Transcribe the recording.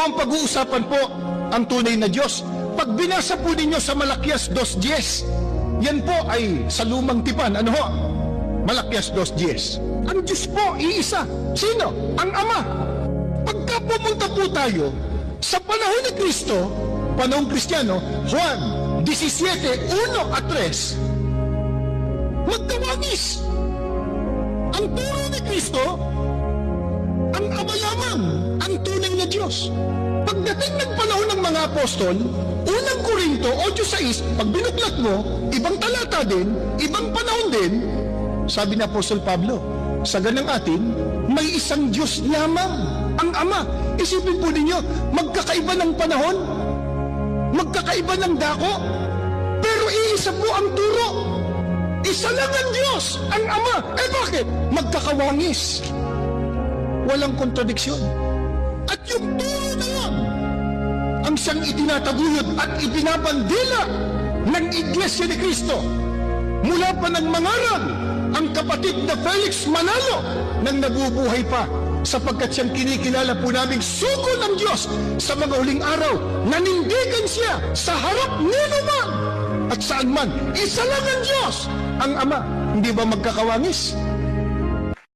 ang pag-uusapan po ang tunay na Diyos. Pag binasa po ninyo sa Malakias 2:10, yan po ay sa lumang tipan. Ano ho? Malakias 2:10. Ang Diyos po, iisa. Sino? Ang Ama. Pagka pumunta po tayo sa panahon ni Kristo, panahon Kristiyano, Juan 17:1 at 3, magkawangis. Ang turo ni Kristo, ang Ama lamang, ang tunay na Diyos. Pagdating ng panahon ng mga apostol, unang Korinto 8:6, pag binuklat mo, ibang talata din, ibang panahon din, sabi ni Apostol Pablo, sa ganang atin, may isang Diyos lamang, ang Ama. Isipin po ninyo, magkakaiba ng panahon, magkakaiba ng dako, pero iisa po ang turo. Isa lang ang Diyos, ang Ama. Eh bakit? Magkakawangis. Walang kontradiksyon. At yung turo na yan, ang siyang itinataguyod at ibinabandila ng Iglesia ni Cristo. Mula pa ng mangaral, ang kapatid na Felix Manalo nang nabubuhay pa, sapagkat siyang kinikilala po naming sugo ng Diyos sa mga huling araw. Nanindigan siya sa harap nino man at saan man. Isa lang ang Diyos, ang Ama. Hindi ba magkakawangis?